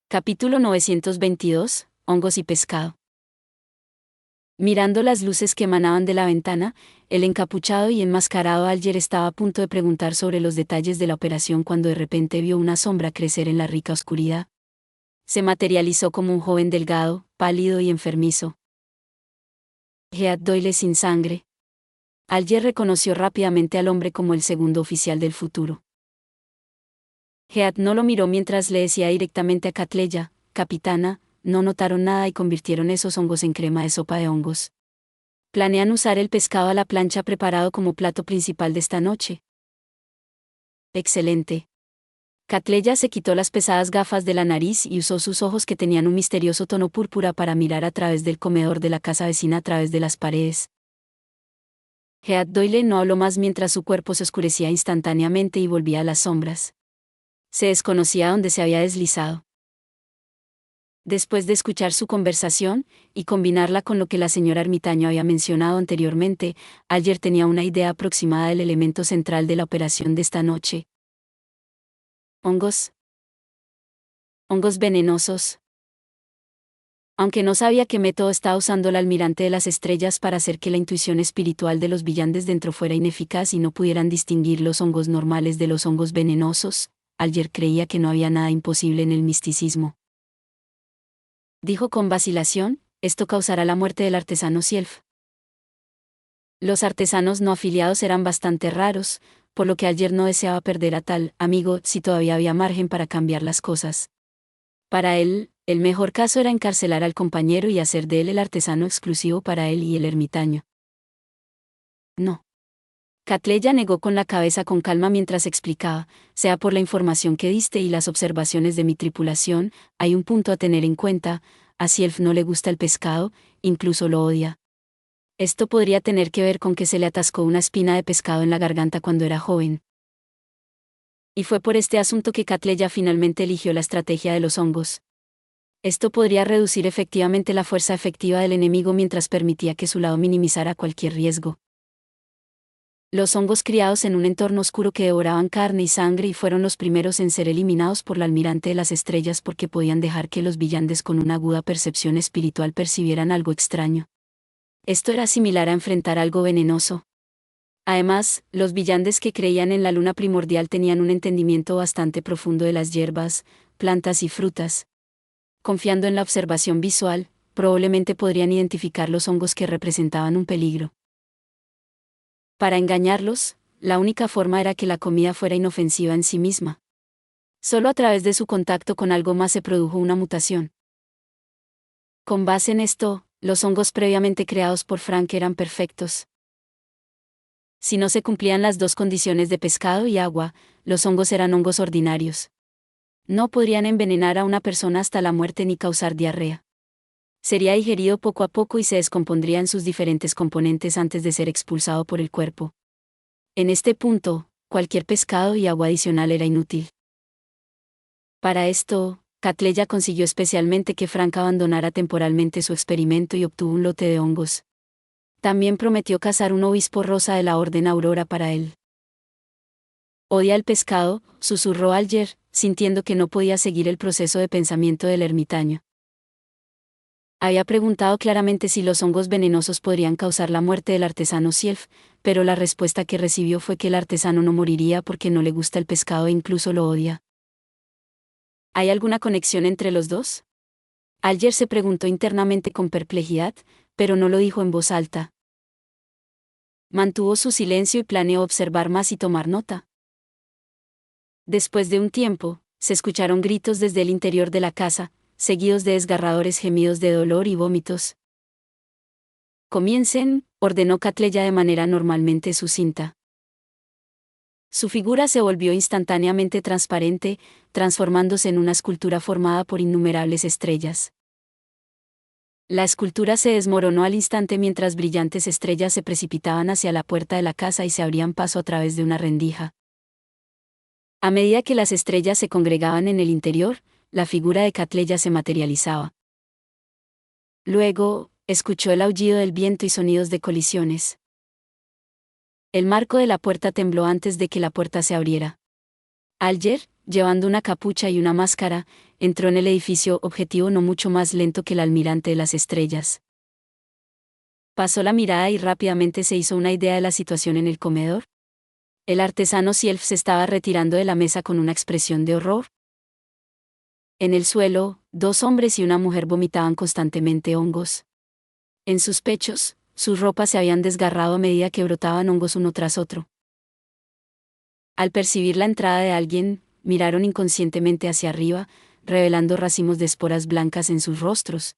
Capítulo 922, Hongos y pescado. Mirando las luces que emanaban de la ventana, el encapuchado y enmascarado Alger estaba a punto de preguntar sobre los detalles de la operación cuando de repente vio una sombra crecer en la rica oscuridad. Se materializó como un joven delgado, pálido y enfermizo. Head Doyle sin sangre. Alger reconoció rápidamente al hombre como el segundo oficial del futuro. Head no lo miró mientras le decía directamente a Catleya: capitana, no notaron nada y convirtieron esos hongos en crema de sopa de hongos. Planean usar el pescado a la plancha preparado como plato principal de esta noche. Excelente. Catleya se quitó las pesadas gafas de la nariz y usó sus ojos que tenían un misterioso tono púrpura para mirar a través del comedor de la casa vecina a través de las paredes. Head Doyle no habló más mientras su cuerpo se oscurecía instantáneamente y volvía a las sombras. Se desconocía dónde se había deslizado. Después de escuchar su conversación, y combinarla con lo que la señora Ermitaño había mencionado anteriormente, Alger tenía una idea aproximada del elemento central de la operación de esta noche. Hongos. Hongos venenosos. Aunque no sabía qué método estaba usando el almirante de las estrellas para hacer que la intuición espiritual de los villanos dentro fuera ineficaz y no pudieran distinguir los hongos normales de los hongos venenosos, Alger creía que no había nada imposible en el misticismo. Dijo con vacilación: esto causará la muerte del artesano Sielf. Los artesanos no afiliados eran bastante raros, por lo que Alger no deseaba perder a tal amigo si todavía había margen para cambiar las cosas. Para él, el mejor caso era encarcelar al compañero y hacer de él el artesano exclusivo para él y el ermitaño. No. Catleya negó con la cabeza con calma mientras explicaba: sea por la información que diste y las observaciones de mi tripulación, hay un punto a tener en cuenta: a Sielf no le gusta el pescado, incluso lo odia. Esto podría tener que ver con que se le atascó una espina de pescado en la garganta cuando era joven. Y fue por este asunto que Catleya finalmente eligió la estrategia de los hongos. Esto podría reducir efectivamente la fuerza efectiva del enemigo mientras permitía que su lado minimizara cualquier riesgo. Los hongos criados en un entorno oscuro que devoraban carne y sangre y fueron los primeros en ser eliminados por la almirante de las estrellas porque podían dejar que los villanos con una aguda percepción espiritual percibieran algo extraño. Esto era similar a enfrentar algo venenoso. Además, los villanos que creían en la luna primordial tenían un entendimiento bastante profundo de las hierbas, plantas y frutas. Confiando en la observación visual, probablemente podrían identificar los hongos que representaban un peligro. Para engañarlos, la única forma era que la comida fuera inofensiva en sí misma. Solo a través de su contacto con algo más se produjo una mutación. Con base en esto, los hongos previamente creados por Frank eran perfectos. Si no se cumplían las dos condiciones de pescado y agua, los hongos eran hongos ordinarios. No podrían envenenar a una persona hasta la muerte ni causar diarrea. Sería digerido poco a poco y se descompondría en sus diferentes componentes antes de ser expulsado por el cuerpo. En este punto, cualquier pescado y agua adicional era inútil. Para esto, Catleya consiguió especialmente que Frank abandonara temporalmente su experimento y obtuvo un lote de hongos. También prometió cazar un obispo rosa de la Orden Aurora para él. Odia el pescado, susurró Alger, sintiendo que no podía seguir el proceso de pensamiento del ermitaño. Había preguntado claramente si los hongos venenosos podrían causar la muerte del artesano Sielf, pero la respuesta que recibió fue que el artesano no moriría porque no le gusta el pescado e incluso lo odia. ¿Hay alguna conexión entre los dos? Alger se preguntó internamente con perplejidad, pero no lo dijo en voz alta. Mantuvo su silencio y planeó observar más y tomar nota. Después de un tiempo, se escucharon gritos desde el interior de la casa, seguidos de desgarradores gemidos de dolor y vómitos. Comiencen, ordenó Catleya de manera normalmente sucinta. Su figura se volvió instantáneamente transparente, transformándose en una escultura formada por innumerables estrellas. La escultura se desmoronó al instante mientras brillantes estrellas se precipitaban hacia la puerta de la casa y se abrían paso a través de una rendija. A medida que las estrellas se congregaban en el interior, la figura de Catleya se materializaba. Luego, escuchó el aullido del viento y sonidos de colisiones. El marco de la puerta tembló antes de que la puerta se abriera. Alger, llevando una capucha y una máscara, entró en el edificio objetivo no mucho más lento que el almirante de las estrellas. Pasó la mirada y rápidamente se hizo una idea de la situación en el comedor. El artesano Sielf se estaba retirando de la mesa con una expresión de horror. En el suelo, 2 hombres y una mujer vomitaban constantemente hongos. En sus pechos, sus ropas se habían desgarrado a medida que brotaban hongos uno tras otro. Al percibir la entrada de alguien, miraron inconscientemente hacia arriba, revelando racimos de esporas blancas en sus rostros.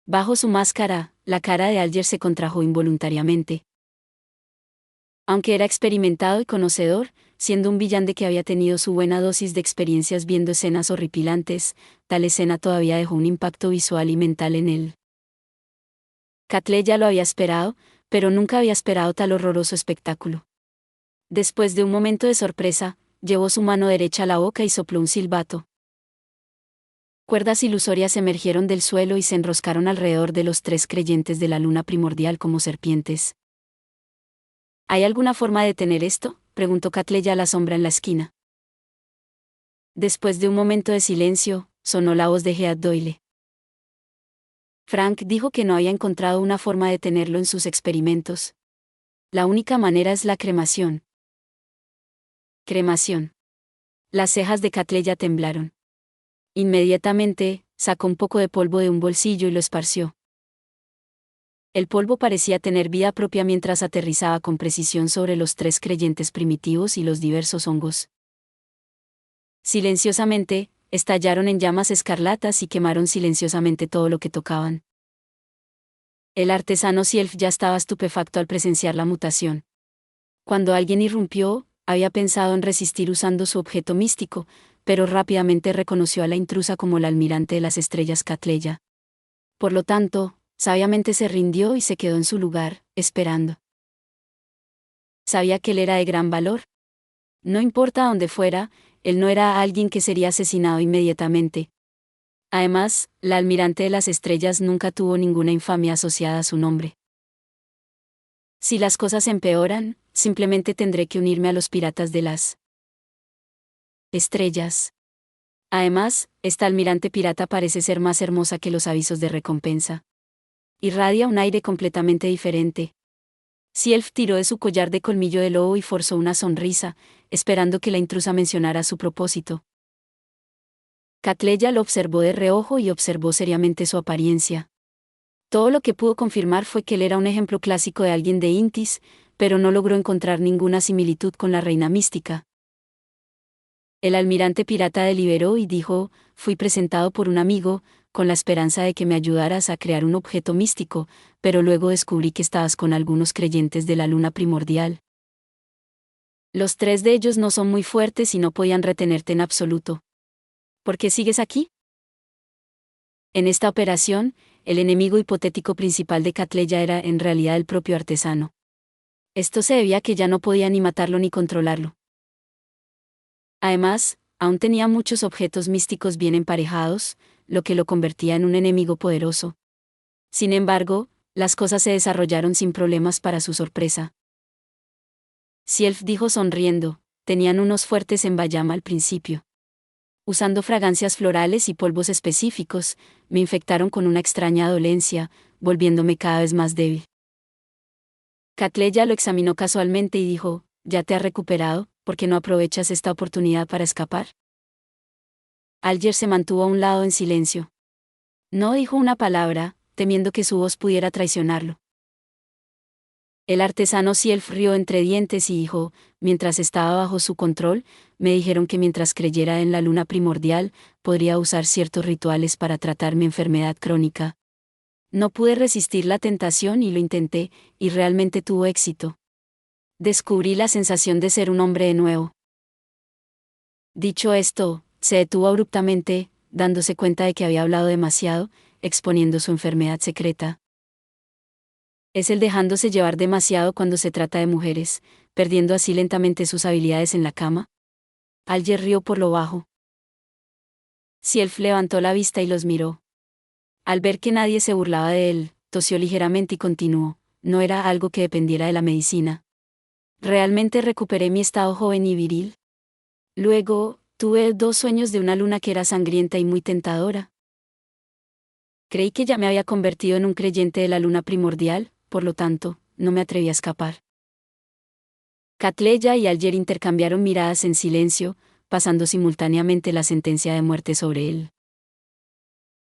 Bajo su máscara, la cara de Alger se contrajo involuntariamente. Aunque era experimentado y conocedor, siendo un villano que había tenido su buena dosis de experiencias viendo escenas horripilantes, tal escena todavía dejó un impacto visual y mental en él. Catley ya lo había esperado, pero nunca había esperado tal horroroso espectáculo. Después de un momento de sorpresa, llevó su mano derecha a la boca y sopló un silbato. Cuerdas ilusorias emergieron del suelo y se enroscaron alrededor de los 3 creyentes de la luna primordial como serpientes. ¿Hay alguna forma de detener esto?, preguntó Catley a la sombra en la esquina. Después de un momento de silencio, sonó la voz de Heath Doyle. Frank dijo que no había encontrado una forma de detenerlo en sus experimentos. La única manera es la cremación. Cremación. Las cejas de Catley ya temblaron. Inmediatamente, sacó un poco de polvo de un bolsillo y lo esparció. El polvo parecía tener vida propia mientras aterrizaba con precisión sobre los 3 creyentes primitivos y los diversos hongos. Silenciosamente, estallaron en llamas escarlatas y quemaron silenciosamente todo lo que tocaban. El artesano Sielf ya estaba estupefacto al presenciar la mutación. Cuando alguien irrumpió, había pensado en resistir usando su objeto místico, pero rápidamente reconoció a la intrusa como la almirante de las estrellas Catleya. Por lo tanto, sabiamente se rindió y se quedó en su lugar, esperando. Sabía que él era de gran valor. No importa dónde fuera, él no era alguien que sería asesinado inmediatamente. Además, la almirante de las estrellas nunca tuvo ninguna infamia asociada a su nombre. Si las cosas empeoran, simplemente tendré que unirme a los piratas de las estrellas. Además, esta almirante pirata parece ser más hermosa que los avisos de recompensa. Irradia un aire completamente diferente. Sielf tiró de su collar de colmillo de lobo y forzó una sonrisa, esperando que la intrusa mencionara su propósito. Catleya lo observó de reojo y observó seriamente su apariencia. Todo lo que pudo confirmar fue que él era un ejemplo clásico de alguien de Intis, pero no logró encontrar ninguna similitud con la reina mística. El almirante pirata deliberó y dijo: fui presentado por un amigo, con la esperanza de que me ayudaras a crear un objeto místico, pero luego descubrí que estabas con algunos creyentes de la luna primordial. Los 3 de ellos no son muy fuertes y no podían retenerte en absoluto. ¿Por qué sigues aquí? En esta operación, el enemigo hipotético principal de Catleya era en realidad el propio artesano. Esto se debía a que ya no podía ni matarlo ni controlarlo. Además, aún tenía muchos objetos místicos bien emparejados, lo que lo convertía en un enemigo poderoso. Sin embargo, las cosas se desarrollaron sin problemas para su sorpresa. Sielf dijo sonriendo: tenían unos fuertes en Bayama al principio. Usando fragancias florales y polvos específicos, me infectaron con una extraña dolencia, volviéndome cada vez más débil. Catleya lo examinó casualmente y dijo: ¿ya te has recuperado? ¿Por qué no aprovechas esta oportunidad para escapar? Alger se mantuvo a un lado en silencio. No dijo una palabra, temiendo que su voz pudiera traicionarlo. El artesano Sielf rió entre dientes y dijo: mientras estaba bajo su control, me dijeron que mientras creyera en la luna primordial, podría usar ciertos rituales para tratar mi enfermedad crónica. No pude resistir la tentación y lo intenté, y realmente tuvo éxito. Descubrí la sensación de ser un hombre de nuevo. Dicho esto, se detuvo abruptamente, dándose cuenta de que había hablado demasiado, exponiendo su enfermedad secreta. Es el dejándose llevar demasiado cuando se trata de mujeres, perdiendo así lentamente sus habilidades en la cama. Alger rió por lo bajo. Sielf levantó la vista y los miró. Al ver que nadie se burlaba de él, tosió ligeramente y continuó: no era algo que dependiera de la medicina. Realmente recuperé mi estado joven y viril. Luego, tuve 2 sueños de una luna que era sangrienta y muy tentadora. Creí que ya me había convertido en un creyente de la luna primordial, por lo tanto, no me atreví a escapar. Catleya y Alger intercambiaron miradas en silencio, pasando simultáneamente la sentencia de muerte sobre él.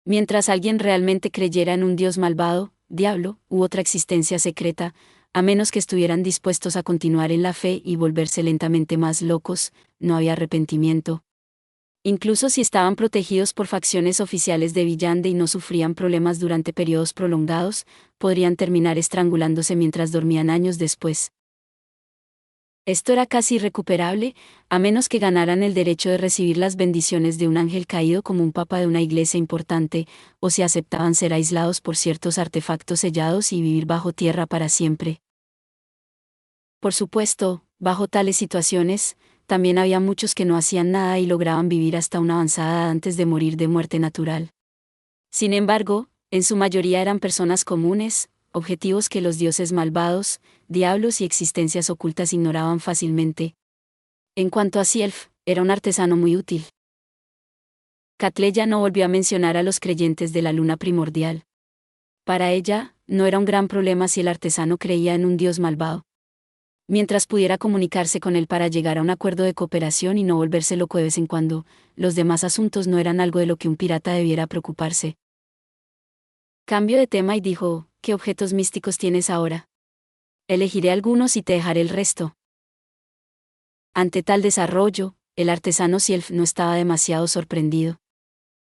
Mientras alguien realmente creyera en un dios malvado, diablo, u otra existencia secreta, a menos que estuvieran dispuestos a continuar en la fe y volverse lentamente más locos, no había arrepentimiento. Incluso si estaban protegidos por facciones oficiales de Villande y no sufrían problemas durante periodos prolongados, podrían terminar estrangulándose mientras dormían años después. Esto era casi irrecuperable, a menos que ganaran el derecho de recibir las bendiciones de un ángel caído como un papa de una iglesia importante, o si aceptaban ser aislados por ciertos artefactos sellados y vivir bajo tierra para siempre. Por supuesto, bajo tales situaciones, también había muchos que no hacían nada y lograban vivir hasta una avanzada edad antes de morir de muerte natural. Sin embargo, en su mayoría eran personas comunes, objetivos que los dioses malvados, diablos y existencias ocultas ignoraban fácilmente. En cuanto a Sielf, era un artesano muy útil. Catleya no volvió a mencionar a los creyentes de la luna primordial. Para ella, no era un gran problema si el artesano creía en un dios malvado. Mientras pudiera comunicarse con él para llegar a un acuerdo de cooperación y no volverse loco de vez en cuando, los demás asuntos no eran algo de lo que un pirata debiera preocuparse. Cambió de tema y dijo, ¿qué objetos místicos tienes ahora? Elegiré algunos y te dejaré el resto. Ante tal desarrollo, el artesano Sielf no estaba demasiado sorprendido.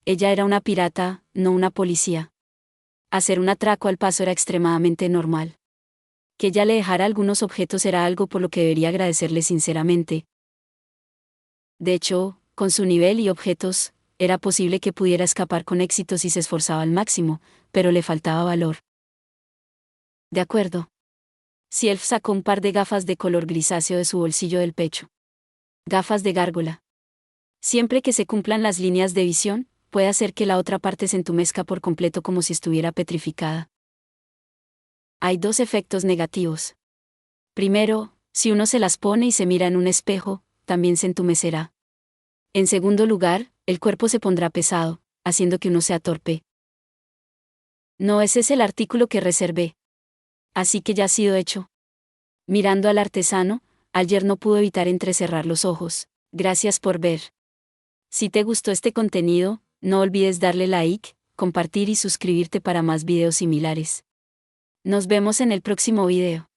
Ella era una pirata, no una policía. Hacer un atraco al paso era extremadamente normal. Que ella le dejara algunos objetos era algo por lo que debería agradecerle sinceramente. De hecho, con su nivel y objetos, era posible que pudiera escapar con éxito si se esforzaba al máximo, pero le faltaba valor. De acuerdo. Sielf sacó un par de gafas de color grisáceo de su bolsillo del pecho. Gafas de gárgola. Siempre que se cumplan las líneas de visión, puede hacer que la otra parte se entumezca por completo como si estuviera petrificada. Hay 2 efectos negativos. Primero, si uno se las pone y se mira en un espejo, también se entumecerá. En segundo lugar, el cuerpo se pondrá pesado, haciendo que uno sea torpe. No, ese es el artículo que reservé. Así que ya ha sido hecho. Mirando al artesano, Alger no pudo evitar entrecerrar los ojos. Gracias por ver. Si te gustó este contenido, no olvides darle like, compartir y suscribirte para más videos similares. Nos vemos en el próximo video.